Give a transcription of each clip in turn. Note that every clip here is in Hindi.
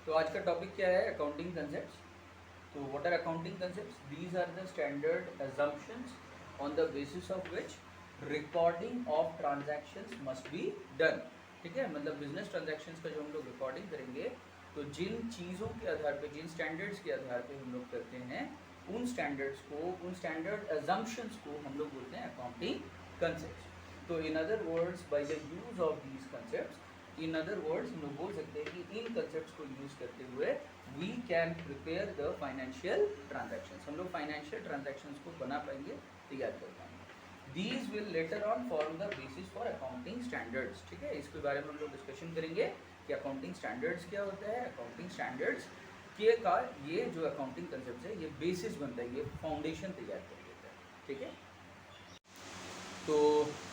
तो आज का टॉपिक क्या है? Accounting concepts. तो what are accounting concepts? These are the standard assumptions on the basis of which recording of transactions must be done. ठीक है, मतलब बिजनेस ट्रांजैक्शंस का जो हम लोग रिकॉर्डिंग करेंगे तो जिन चीज़ों के आधार पे, जिन स्टैंडर्ड्स के आधार पे हम लोग करते हैं, उन स्टैंडर्ड्स को, उन स्टैंडर्ड assumptions को हम लोग बोलते हैं अकाउंटिंग कंसेप्ट्स। तो in other words, by the use of these concepts, in other words हम लोग बोल सकते हैं कि इन कंसेप्ट्स को यूज करते हुए we can prepare the financial transactions. हम लोग फाइनेंशियल ट्रांजैक्शंस को बना पाएंगे, तैयार कर पाएंगे। These will later on form the basis for accounting standards. ठीक है, इसके बारे में हम लोग डिस्कशन करेंगे कि अकाउंटिंग स्टैंडर्ड्स क्या होता है। अकाउंटिंग स्टैंडर्ड्स के का ये जो अकाउंटिंग कंसेप्ट है ये बेसिस बनता है, ये फाउंडेशन तैयार कर देता है। ठीक है, तो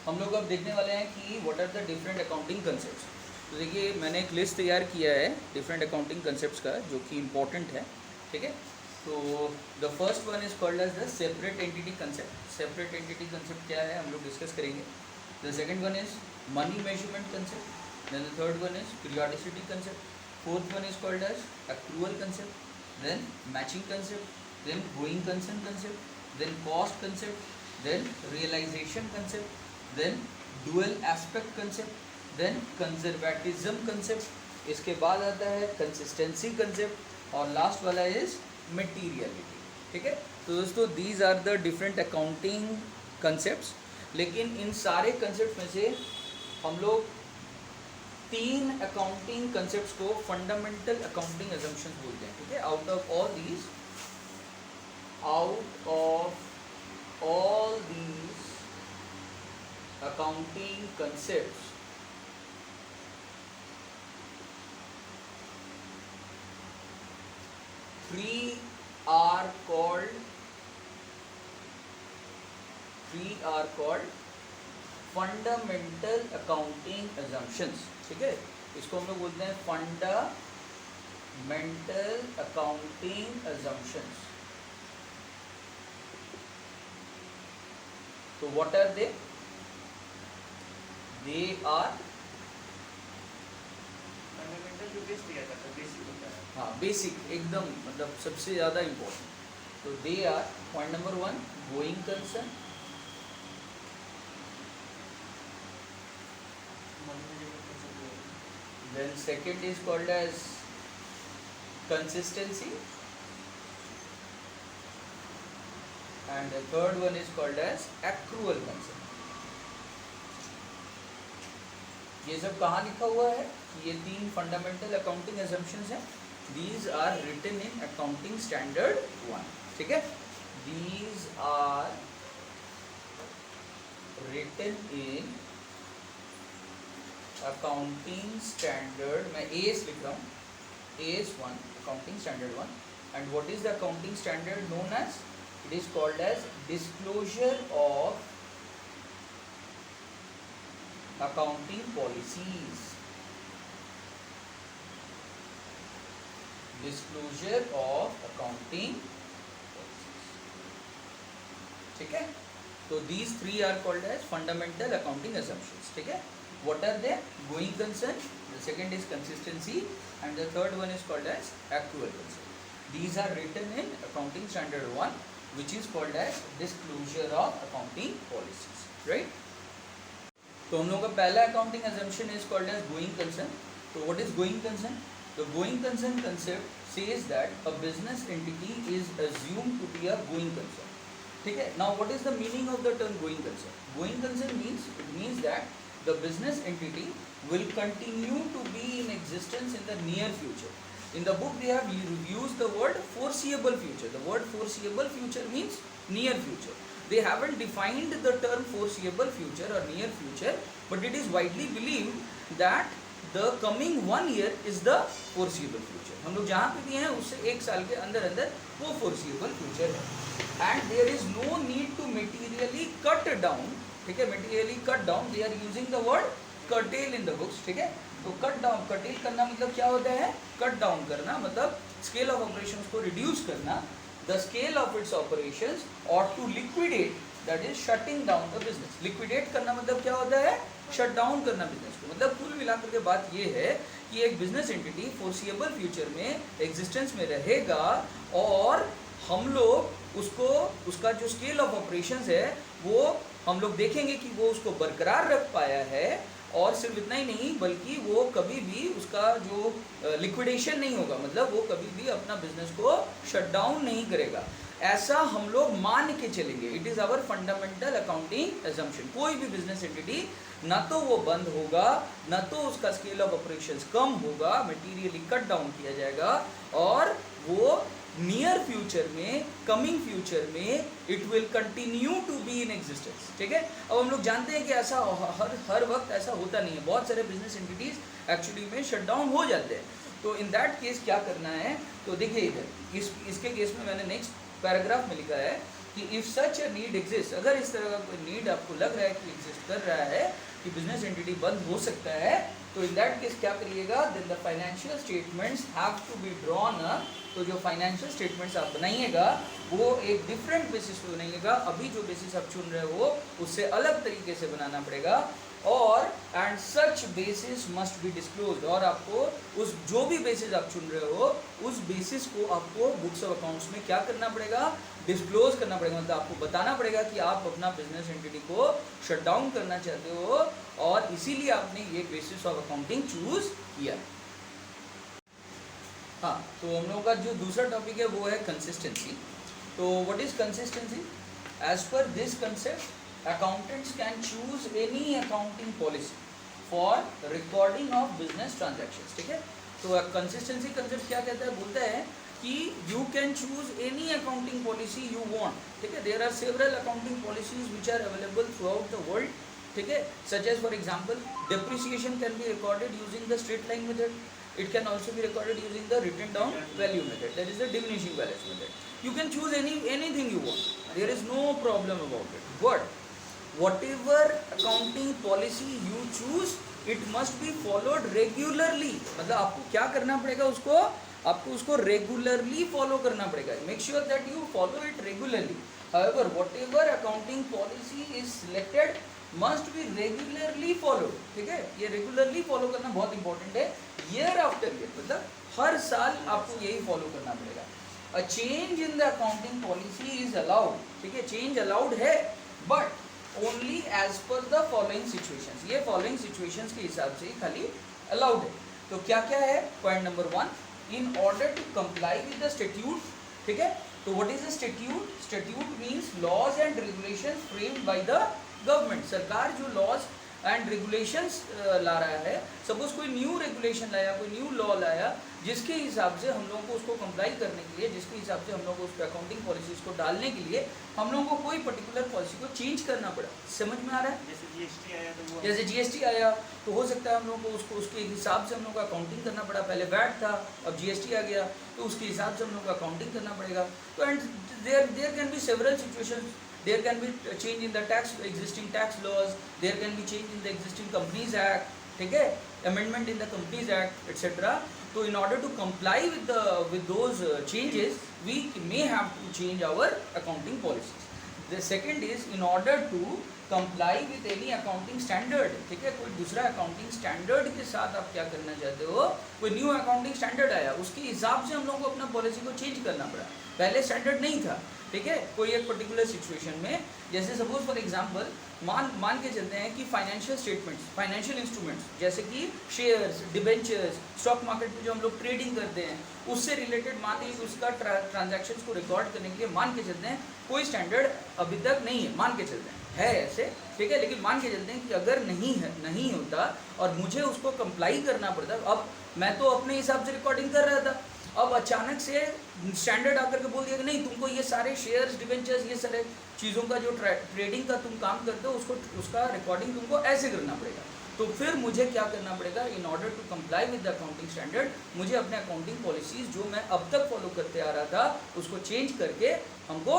हम लोग अब देखने वाले हैं कि what are the different accounting concepts. तो देखिए, मैंने एक लिस्ट तैयार किया है डिफरेंट अकाउंटिंग कंसेप्ट्स का जो कि इम्पोर्टेंट है। ठीक है, तो the first one is called as the separate entity concept. Separate entity concept क्या है हम लोग डिस्कस करेंगे। The second one is money measurement concept. Then the third one is periodicity concept. Fourth one is called as accrual concept. Then matching concept, then going concern concept, then cost concept, then realization concept, then dual aspect concept, then conservatism concept, इसके बाद आता है consistency concept और लास्ट वाला is materiality। ठीक है, तो दोस्तों these are the different accounting concepts। लेकिन इन सारे concepts में से हम लोग 3 अकाउंटिंग कंसेप्ट्स को फंडामेंटल अकाउंटिंग assumptions बोलते हैं। ठीक है, out of all these accounting concepts, three are called fundamental accounting assumptions। ठीक है, इसको हम लोग बोलते हैं fundamental accounting assumptions। तो what are they? They are fundamental जो बेस दिया जाता है, बेसिक होता है। हाँ, बेसिक एकदम, मतलब सबसे ज़्यादा इम्पोर्टेंट। तो they are point number 1 going concern, then second is called as consistency and the third one is called as accrual concept। ये सब कहाँ लिखा हुआ है? ये 3 फंडामेंटल अकाउंटिंग assumptions हैं। These are written in accounting standard 1। ठीक है, These are written in accounting standard, मैं AS लिख रहा हूँ, AS1 accounting standard 1। and what is the accounting standard known as? It is called as disclosure of accounting policies। Disclosure of accounting policies। ठीक है, तो these 3 are called as fundamental accounting assumptions। ठीक है, what are they? Going concern, the second is consistency, and the third one is called as accrual concern। These are written in accounting standard 1, which is called as disclosure of accounting policies, right? तो हम लोगों का पहला accounting assumption is called as going concern। तो what is going concern? The going concern concept says that a business entity is assumed to be a going concern। ठीक है, now what is the meaning of the term going concern? Going concern means, it means that the business entity will continue to be in existence in the near future। In the book they have used the word foreseeable future। The word foreseeable future means near future। They haven't defined the term foreseeable future or near future, but it is widely believed that the coming 1 year is the foreseeable future। हम लोग जहाँ पे भी हैं उससे 1 साल के अंदर अंदर वो foreseable future है। And there is no need to materially cut down। ठीक है, materially cut down, they are using the word curtail in the books। ठीक है, तो कट डाउन, curtail करना मतलब क्या होता है? कट डाउन करना मतलब स्केल ऑफ ऑपरेशंस को रिड्यूस करना, the scale of its operations, or to liquidate, that is shutting down the business। liquidate करना मतलब क्या होता है? शट डाउन करना बिजनेस को। मतलब कुल मिलाकर के बात ये है कि एक बिजनेस एंटिटी फोर्सिएबल फ्यूचर में एग्जिस्टेंस में रहेगा और हम लोग उसको उसका जो स्केल ऑफ ऑपरेशंस है वो हम लोग देखेंगे कि वो उसको बरकरार रख पाया है, और सिर्फ इतना ही नहीं बल्कि वो कभी भी उसका जो लिक्विडेशन नहीं होगा, मतलब वो कभी भी अपना बिजनेस को शट डाउन नहीं करेगा, ऐसा हम लोग मान के चलेंगे। It is our fundamental accounting assumption. कोई भी बिजनेस एंटिटी ना तो वो बंद होगा, ना तो उसका स्केल ऑफ ऑपरेशंस कम होगा, मटेरियली कट डाउन किया जाएगा, और वो नियर फ्यूचर में, कमिंग फ्यूचर में it will continue to be in existence. ठीक है, अब हम लोग जानते हैं कि ऐसा हर वक्त ऐसा होता नहीं है, बहुत सारे बिजनेस एंटिटीज एक्चुअली में शट डाउन हो जाते हैं। तो इन दैट केस क्या करना है, तो देखिए इधर इसके केस में मैंने नेक्स्ट पैराग्राफ में लिखा है कि if such a need exist, अगर इस तरह का कोई नीड आपको लग रहा है कि एग्जिस्ट कर रहा है कि बिजनेस एंटिटी बंद हो सकता है, तो इन दैट केस क्या करिएगा, then the financial statements have to be drawn up. तो जो फाइनेंशियल स्टेटमेंट्स आप बनाइएगा वो एक डिफरेंट बेसिस पे बनाइएगा, अभी जो बेसिस आप चुन रहे हो उससे अलग तरीके से बनाना पड़ेगा, और and such basis must be disclosed, और आपको उस जो भी बेसिस आप चुन रहे हो उस बेसिस को आपको बुक्स ऑफ अकाउंट्स में क्या करना पड़ेगा, डिस्क्लोज करना पड़ेगा। मतलब आपको बताना पड़ेगा कि आप अपना बिजनेस एंटिटी को शट डाउन करना चाहते हो और इसीलिए आपने ये बेसिस ऑफ अकाउंटिंग चूज किया। हाँ, तो हम लोगों का जो दूसरा टॉपिक है वो है कंसिस्टेंसी। तो what is consistency? As per this concept accountants can choose any accounting policy for recording of business transactions। ठीक है, तो कंसिस्टेंसी कंसेप्ट क्या कहता है, बोलता है कि you can choose any accounting policy you want। ठीक है, there are several accounting policies which are available throughout the world। ठीक है, such as for example depreciation can be recorded using the straight line method, it can also be recorded using the written down value method, that is the diminishing balance method। You can choose anything you want, there is no problem about it, but whatever accounting policy you choose it must be followed regularly। मतलब आपको क्या करना पड़ेगा, आपको उसको रेगुलरली फॉलो करना पड़ेगा। Make sure that you follow it regularly. However whatever accounting policy is selected must be regularly follow. ठीक है, ये रेगुलरली फॉलो करना बहुत इंपॉर्टेंट है, ईयर आफ्टर ईयर, मतलब हर साल आपको यही फॉलो करना पड़ेगा। A change in the accounting policy is allowed. ठीक है, चेंज अलाउड है but only as per the following situations. ये फॉलोइंग सिचुएशंस के हिसाब से ही खाली अलाउड है। तो क्या क्या है? Point number 1, in order to comply with the statute. ठीक है, तो what is the statute? Statute means laws and regulations framed by the government. सरकार जो लॉज एंड रेगुलेशंस ला रहा है, सपोज कोई न्यू रेगुलेशन लाया, कोई न्यू लॉ लाया, जिसके हिसाब से हम लोगों को उसको कंप्लाई करने के लिए, जिसके हिसाब से हम लोगों को उस पर अकाउंटिंग पॉलिसीज को डालने के लिए हम लोगों को कोई पर्टिकुलर पॉलिसी को चेंज करना पड़ा। समझ में आ रहा है? जैसे जीएसटी आया तो वो जैसे जीएसटी आया तो हो सकता है हम लोगों को उसको उसके हिसाब से हम लोगों को अकाउंटिंग करना पड़ा। पहले वैट था, अब जीएसटी आ गया, तो उसके हिसाब से हम लोग को अकाउंटिंग करना पड़ेगा। तो and there can be several situations, there can be change in the existing tax laws, there can be change in the existing companies act, ठीक है, amendment in the companies act etc। तो in order to comply with those changes we may have to change our accounting policies। The second is in order to comply with any accounting standard। ठीक है, कोई दूसरा accounting standard के साथ आप क्या करना चाहते हो, कोई न्यू accounting standard आया, उसके हिसाब से हम लोगों को अपना पॉलिसी को चेंज करना पड़ा। पहले स्टैंडर्ड नहीं था। ठीक है, कोई एक पर्टिकुलर सिचुएशन में, जैसे सपोज फॉर एग्जांपल मान के चलते हैं कि फाइनेंशियल स्टेटमेंट्स, फाइनेंशियल इंस्ट्रूमेंट्स जैसे कि शेयर्स, डिबेंचर्स, स्टॉक मार्केट में जो हम लोग ट्रेडिंग करते हैं उससे रिलेटेड मान लीजिए उसका ट्रांजैक्शंस को रिकॉर्ड करने के लिए मान के चलते हैं कोई स्टैंडर्ड अभी तक नहीं है, मान के चलते हैं, है ऐसे। ठीक है, लेकिन मान के चलते हैं कि अगर नहीं होता और मुझे उसको कंप्लाई करना पड़ता, अब मैं तो अपने हिसाब से रिकॉर्डिंग कर रहा था, अब अचानक से स्टैंडर्ड आकर के बोल दिया कि नहीं, तुमको ये सारे शेयर्स, डिबेंचर्स, ये सारे चीज़ों का जो ट्रेडिंग का तुम काम करते हो उसका रिकॉर्डिंग तुमको ऐसे करना पड़ेगा। तो फिर मुझे क्या करना पड़ेगा, in order to comply with the accounting standard, मुझे अपने अकाउंटिंग पॉलिसीज जो मैं अब तक फॉलो करते आ रहा था उसको चेंज करके हमको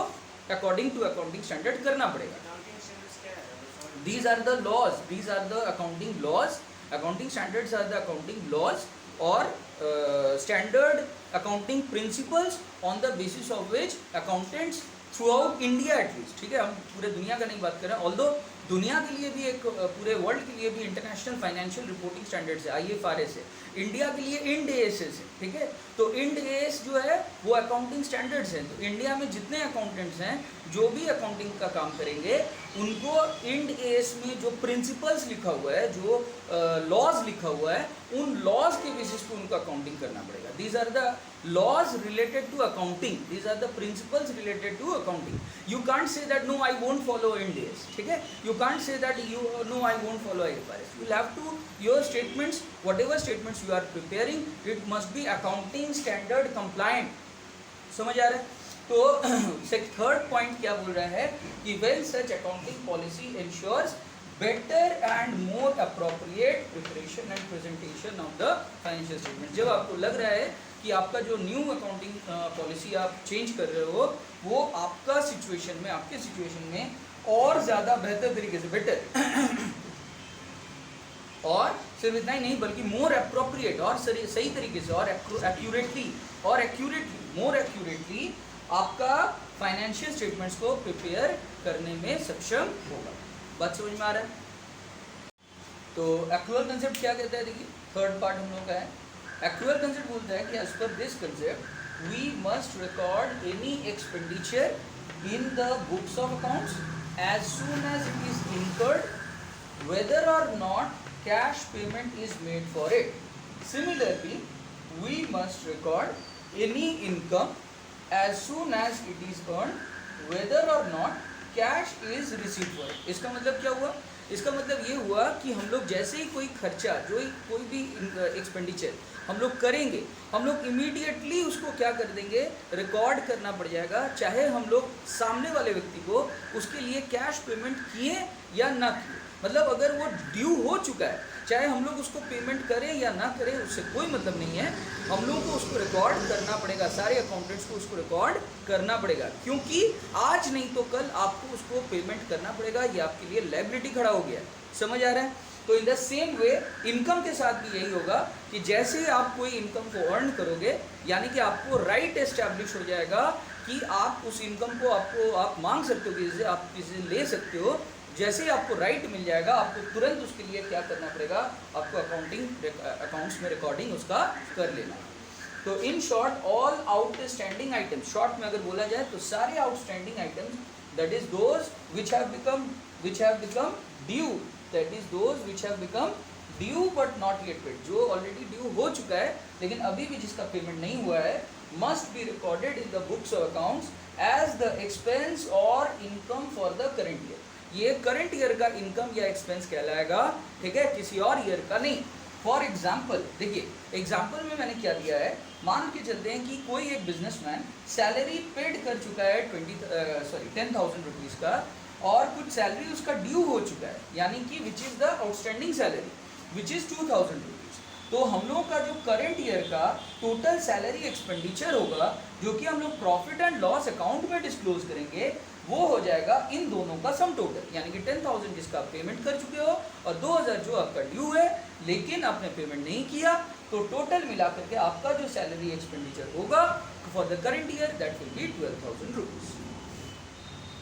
अकॉर्डिंग टू अकाउंटिंग स्टैंडर्ड करना पड़ेगा। अकाउंटिंग स्टैंडर्ड्स क्या है? These are the laws, these are the accounting laws, accounting standards are the accounting laws or standard accounting principles on the basis of which accountants throughout India at least, ठीक है, हम पूरे दुनिया का नहीं बात कर रहे हैं, although दुनिया के लिए भी एक पूरे वर्ल्ड के लिए भी इंटरनेशनल फाइनेंशियल रिपोर्टिंग स्टैंडर्ड्स है, IFRS है। इंडिया के लिए इंड AS है, ठीक है। तो इंड AS जो है वो अकाउंटिंग स्टैंडर्ड्स हैं। तो इंडिया में जितने अकाउंटेंट्स हैं जो भी अकाउंटिंग का काम करेंगे उनको इंड AS में जो प्रिंसिपल्स लिखा हुआ है, जो लॉज लिखा हुआ है, उन लॉज के बेसिस पे उनको अकाउंटिंग करना पड़ेगा। These are the laws related to accounting, these are the principles related to accounting. You can't say that no I won't follow Ind AS, ठीक है। You can't say that no I won't follow IFRS। You have to your statements, whatever statements you are preparing, it must be accounting standard compliant। समझ आ रहा है? तो थर्ड पॉइंट क्या बोल रहा है कि when such accounting policy ensures better and more appropriate preparation and presentation of the financial statement। जब आपको लग रहा है कि आपका जो न्यू अकाउंटिंग पॉलिसी आप चेंज कर रहे हो वो आपका सिचुएशन में, आपके सिचुएशन में और ज़्यादा बेहतर तरीके से, बेटर और सिर्फ इतना ही नहीं बल्कि मोर अप्रोप्रिएट और सही तरीके से और एक्यूरेटली मोर एक्यूरेटली आपका फाइनेंशियल स्टेटमेंट्स को प्रिपेयर करने में सक्षम होगा। बात समझ में आ रहा है? तो एक्चुअल कंसेप्ट क्या कहता है, देखिए थर्ड पार्ट हम लोग का है। एक्चुअल कंसेप्ट बोलता है कि as per this concept we must record any expenditure in the books of accounts as soon as it is incurred whether or not cash payment is made for it. Similarly, we must record any income as soon as it is earned, whether or not cash is received for it. इसका मतलब क्या हुआ? इसका मतलब ये हुआ कि हम लोग जैसे ही कोई खर्चा, जो कोई भी एक्सपेंडिचर हम लोग करेंगे, हम लोग इमीडिएटली उसको क्या कर देंगे, रिकॉर्ड करना पड़ जाएगा, चाहे हम लोग सामने वाले व्यक्ति को उसके लिए कैश पेमेंट किए या ना किए। मतलब अगर वो ड्यू हो चुका है, चाहे हम लोग उसको पेमेंट करें या ना करें उससे कोई मतलब नहीं है, हम लोग को उसको रिकॉर्ड करना पड़ेगा, सारे अकाउंटेंट्स को उसको रिकॉर्ड करना पड़ेगा, क्योंकि आज नहीं तो कल आपको उसको पेमेंट करना पड़ेगा, ये आपके लिए लायबिलिटी खड़ा हो गया। समझ आ रहा है? तो in the same way income के साथ भी यही होगा कि जैसे ही आप कोई इनकम को अर्न करोगे, यानी कि आपको राइट एस्टैब्लिश हो जाएगा कि आप उस इनकम को आप मांग सकते हो, किसी से आप किसी से ले सकते हो। जैसे ही आपको राइट मिल जाएगा, आपको तुरंत उसके लिए क्या करना पड़ेगा, आपको अकाउंट्स में रिकॉर्डिंग उसका कर लेना। तो in short all outstanding items, short में अगर बोला जाए तो सारे outstanding items, that is those which have become due, that is those which have become due but not yet paid, जो ऑलरेडी ड्यू हो चुका है लेकिन अभी भी जिसका पेमेंट नहीं हुआ है, must be recorded in the books of accounts as the expense और income for the current year. ये करंट ईयर का इनकम या एक्सपेंस कहलाएगा, ठीक है, किसी और ईयर का नहीं। फॉर एग्जाम्पल देखिए, एग्जाम्पल में मैंने क्या दिया है, मान के चलते हैं कि कोई एक बिजनेसमैन सैलरी पेड कर चुका है 10,000 रुपीज़ का, और कुछ सैलरी उसका ड्यू हो चुका है, यानी कि which is the outstanding salary which is 2,000 rupees. तो हम लोग का जो करंट ईयर का टोटल सैलरी एक्सपेंडिचर होगा, जो कि हम लोग प्रॉफिट एंड लॉस अकाउंट में डिस्क्लोज करेंगे, वो हो जाएगा इन दोनों का सम टोटल, यानी कि 10,000 जिसका आप पेमेंट कर चुके हो और 2,000 जो आपका ड्यू है लेकिन आपने पेमेंट नहीं किया, तो टोटल मिलाकर के आपका जो सैलरी एक्सपेंडिचर होगा for the current year that will be 12,000 rupees.